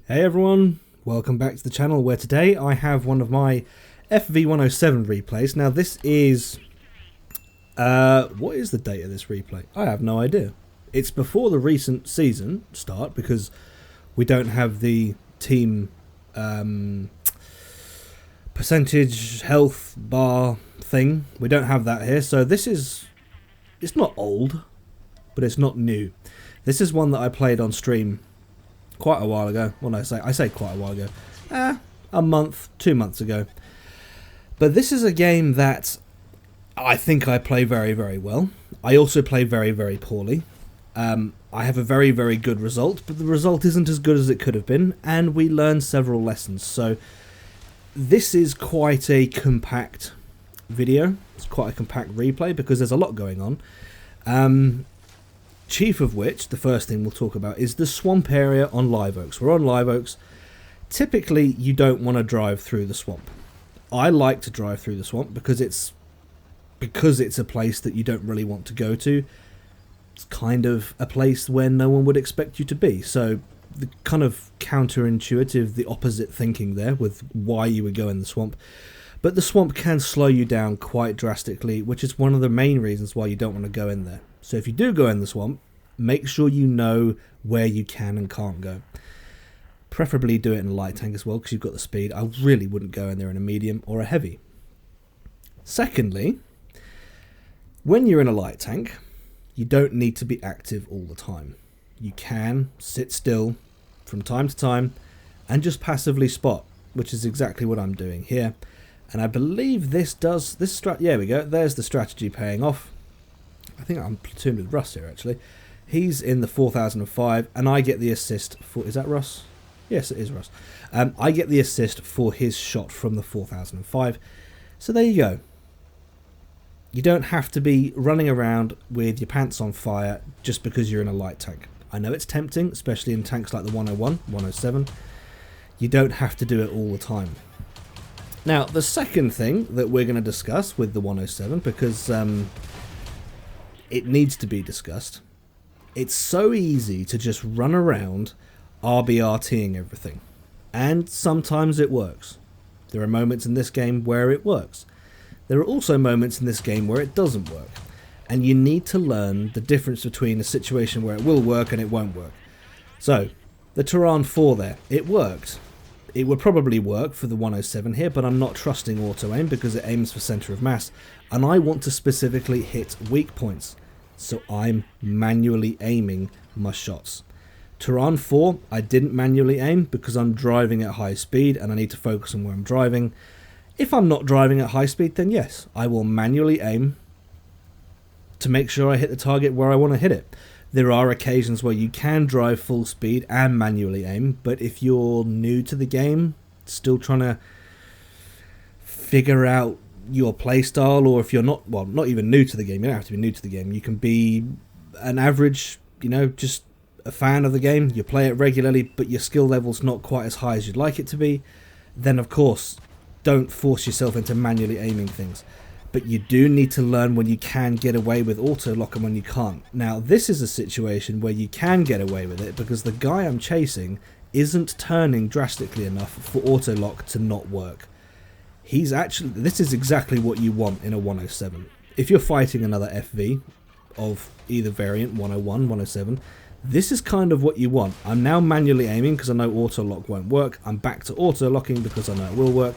Hey everyone, welcome back to the channel where today I have one of my FV107 replays. Now this is, what is the date of this replay? I have no idea. It's before the recent season start because we don't have the team percentage health bar thing. We don't have that here, so this is, it's not old, but it's not new. This is one that I played on stream quite a while ago. Well, no, I say quite a while ago. A month, 2 months ago. But this is a game that I think I play very, very well. I also play very, very poorly. I have a very, very good result, but the result isn't as good as it could have been, and we learn several lessons. So this is quite a compact video. It's quite a compact replay because there's a lot going on. Chief of which, the first thing we'll talk about is the swamp area on Live Oaks. We're on Live Oaks. Typically, you don't want to drive through the swamp. I like to drive through the swamp because it's a place that you don't really want to go to. It's kind of a place where no one would expect you to be. So the kind of counterintuitive, the opposite thinking there with why you would go in the swamp. But the swamp can slow you down quite drastically, which is one of the main reasons why you don't want to go in there. So if you do go in the swamp, make sure you know where you can and can't go. Preferably do it in a light tank as well, because you've got the speed. I really wouldn't go in there in a medium or a heavy. Secondly, when you're in a light tank, you don't need to be active all the time. You can sit still from time to time and just passively spot, which is exactly what I'm doing here. And I believe this does, yeah, we go, there's the strategy paying off. I think I'm platooned with Russ here, actually. He's in the 4005, and I get the assist for... Is that Russ? Yes, it is Russ. I get the assist for his shot from the 4005. So there you go. You don't have to be running around with your pants on fire just because you're in a light tank. I know it's tempting, especially in tanks like the 101, 107. You don't have to do it all the time. Now, the second thing that we're going to discuss with the 107, because... it needs to be discussed. It's so easy to just run around RBRTing everything. And sometimes it works. There are moments in this game where it works. There are also moments in this game where it doesn't work. And you need to learn the difference between a situation where it will work and it won't work. So, the Turan 4 there, it worked. It would probably work for the 107 here, but I'm not trusting auto aim because it aims for center of mass, and I want to specifically hit weak points, so I'm manually aiming my shots. Turan 4, I didn't manually aim because I'm driving at high speed and I need to focus on where I'm driving. If I'm not driving at high speed, then yes, I will manually aim to make sure I hit the target where I want to hit it. There are occasions where you can drive full speed and manually aim, but if you're new to the game, still trying to figure out your playstyle, or if you're not, well, not even new to the game, you don't have to be new to the game, you can be an average, you know, just a fan of the game, you play it regularly, but your skill level's not quite as high as you'd like it to be, then of course, don't force yourself into manually aiming things. But you do need to learn when you can get away with auto lock and when you can't. Now, this is a situation where you can get away with it because the guy I'm chasing isn't turning drastically enough for auto lock to not work. He's actually... This is exactly what you want in a 107. If you're fighting another FV of either variant, 101, 107, this is kind of what you want. I'm now manually aiming because I know auto lock won't work. I'm back to auto locking because I know it will work.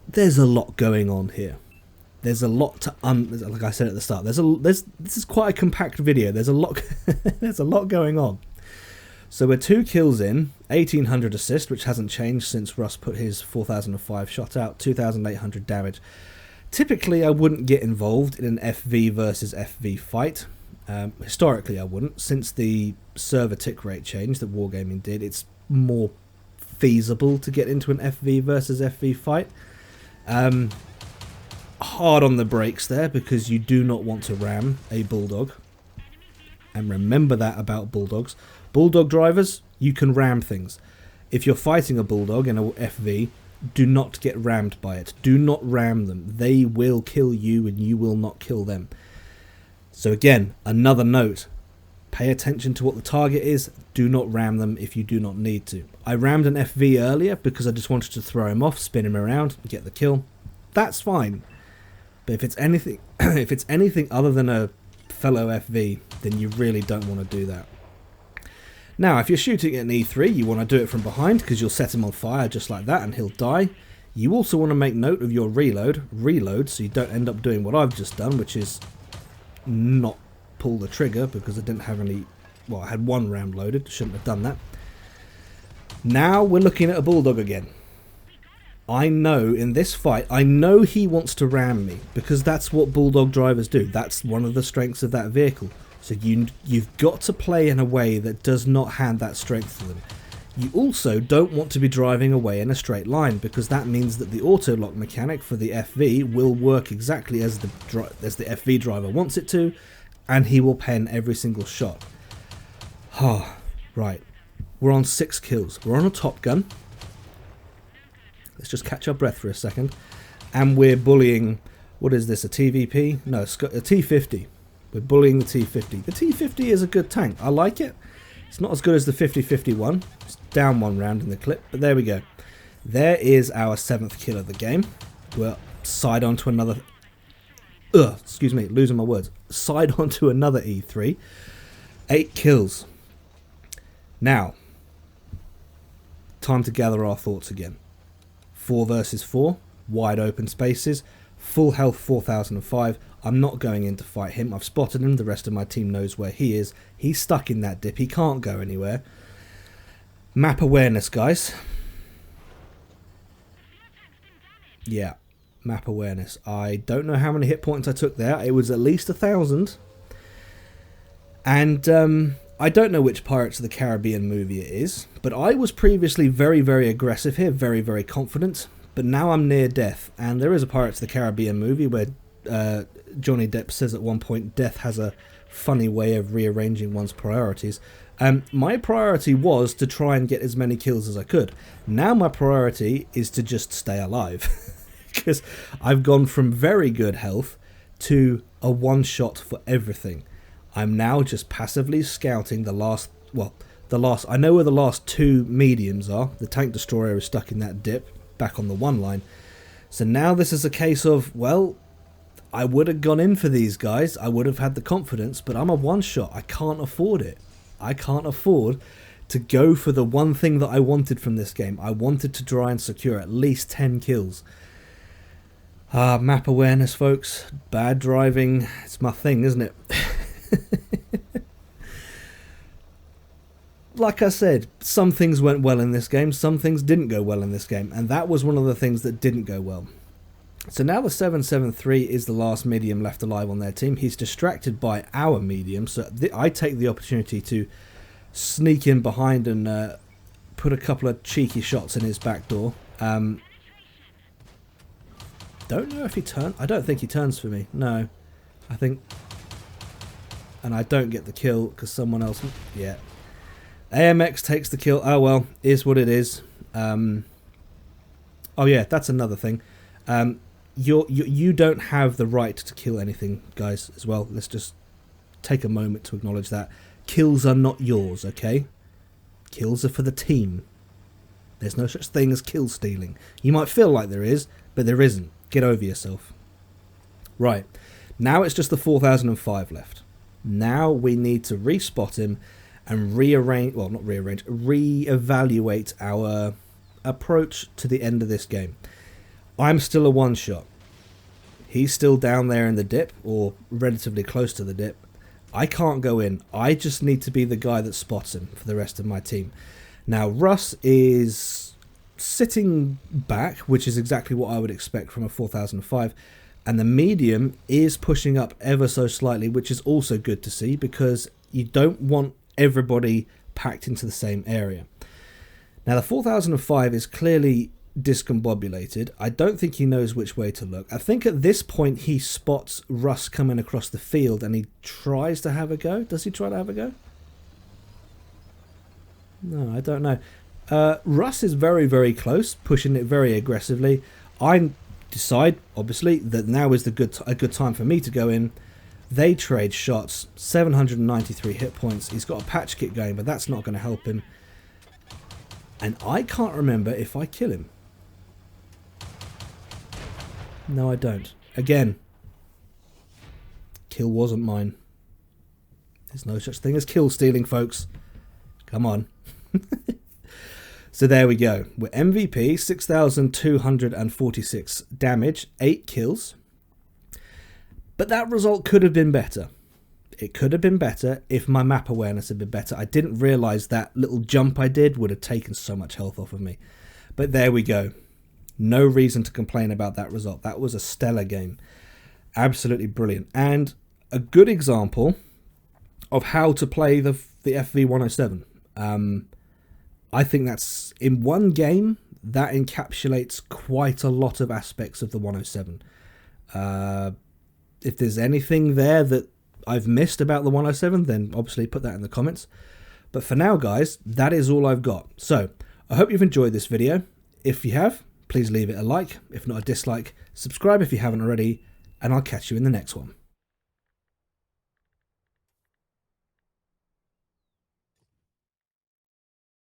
There's a lot going on here. There's a lot to like I said at the start. This is quite a compact video. There's a lot there's a lot going on. So we're 2 kills in, 1800 assist, which hasn't changed since Russ put his 4005 shot out, 2800 damage. Typically I wouldn't get involved in an FV versus FV fight. Historically I wouldn't. Since the server tick rate change that Wargaming did, it's more feasible to get into an FV versus FV fight. Hard on the brakes there because you do not want to ram a bulldog, and remember that about bulldogs. Bulldog drivers, you can ram things. If you're fighting a bulldog in a FV, do not get rammed by it. Do not ram them. They will kill you and you will not kill them. So again, another note, Pay attention to what the target is. Do not ram them if you do not need to. I rammed an FV earlier because I just wanted to throw him off, spin him around, get the kill. That's fine. But if it's anything, if it's anything other than a fellow FV, then you really don't want to do that. Now, if you're shooting at an E3, you want to do it from behind because you'll set him on fire just like that and he'll die. You also want to make note of your reload, so you don't end up doing what I've just done, which is not pull the trigger because I didn't have any. Well, I had one round loaded, shouldn't have done that. Now we're looking at a bulldog again. I know in this fight, I know he wants to ram me because that's what bulldog drivers do. That's one of the strengths of that vehicle. So you've got to play in a way that does not hand that strength to them. You also don't want to be driving away in a straight line because that means that the auto lock mechanic for the FV will work exactly as the FV driver wants it to, and he will pen every single shot. Right, we're on 6 kills. We're on a Top Gun. Let's just catch our breath for a second. And we're bullying, what is this, a TVP? No, a T50. We're bullying the T50. The T50 is a good tank. I like it. It's not as good as the 50-51. It's down one round in the clip, but there we go. There is our 7th kill of the game. We're side on to another... excuse me, losing my words. Side on to another E3. 8 kills. Now, time to gather our thoughts again. 4 versus 4, wide open spaces, full health 4005. I'm not going in to fight him. I've spotted him. The rest of my team knows where he is. He's stuck in that dip. He can't go anywhere. Map awareness, guys. Yeah, map awareness. I don't know how many hit points I took there. It was at least 1,000. And I don't know which Pirates of the Caribbean movie it is, but I was previously very, very aggressive here, very, very confident. But now I'm near death, and there is a Pirates of the Caribbean movie where Johnny Depp says at one point death has a funny way of rearranging one's priorities. My priority was to try and get as many kills as I could. Now my priority is to just stay alive because I've gone from very good health to a one-shot for everything. I'm now just passively scouting the last, I know where the last 2 mediums are. The tank destroyer is stuck in that dip back on the 1 line. So now this is a case of, well, I would have gone in for these guys. I would have had the confidence, but I'm a one-shot. I can't afford it. I can't afford to go for the one thing that I wanted from this game. I wanted to try and secure at least 10 kills. Map awareness, folks. Bad driving. It's my thing, isn't it? Like I said, some things went well in this game, some things didn't go well in this game, and that was one of the things that didn't go well. So now the 773 is the last medium left alive on their team. He's distracted by our medium, so I take the opportunity to sneak in behind and put a couple of cheeky shots in his back door. Don't know if he turns. I don't think he turns for me. No, I think, and I don't get the kill because someone else. Yeah, AMX takes the kill. Oh well, is what it is. Oh yeah, that's another thing. You don't have the right to kill anything, guys, as well. Let's just take a moment to acknowledge that. Kills are not yours, okay? Kills are for the team. There's no such thing as kill stealing. You might feel like there is, but there isn't. Get over yourself. Right. Now it's just the 4005 left. Now we need to respot him and reevaluate our approach to the end of this game. I'm still a one-shot. He's still down there in the dip, or relatively close to the dip. I can't go in. I just need to be the guy that spots him for the rest of my team. Now, Russ is sitting back, which is exactly what I would expect from a 4005, and the medium is pushing up ever so slightly, which is also good to see, because you don't want everybody packed into the same area. Now, the 4005 is clearly discombobulated. I don't think he knows which way to look. I think at this point he spots Russ coming across the field and he tries to have a go. Does he try to have a go? No, I don't know. Russ is very, very close, pushing it very aggressively. I decide, obviously, that now is a good time for me to go in. They trade shots, 793 hit points. He's got a patch kit going, but that's not going to help him. And I can't remember if I kill him. No, I don't. Again, kill wasn't mine. There's no such thing as kill stealing, folks. Come on. So there we go. We're MVP, 6,246 damage, 8 kills. But that result could have been better. It could have been better if my map awareness had been better. I didn't realise that little jump I did would have taken so much health off of me. But there we go. No reason to complain about that result. That was a stellar game. Absolutely brilliant. And a good example of how to play the FV107. I think that's, in one game, that encapsulates quite a lot of aspects of the 107. If there's anything there that I've missed about the 107, then obviously put that in the comments. But for now, guys, that is all I've got. So I hope you've enjoyed this video. If you have, please leave it a like. If not, a dislike. Subscribe if you haven't already, and I'll catch you in the next one.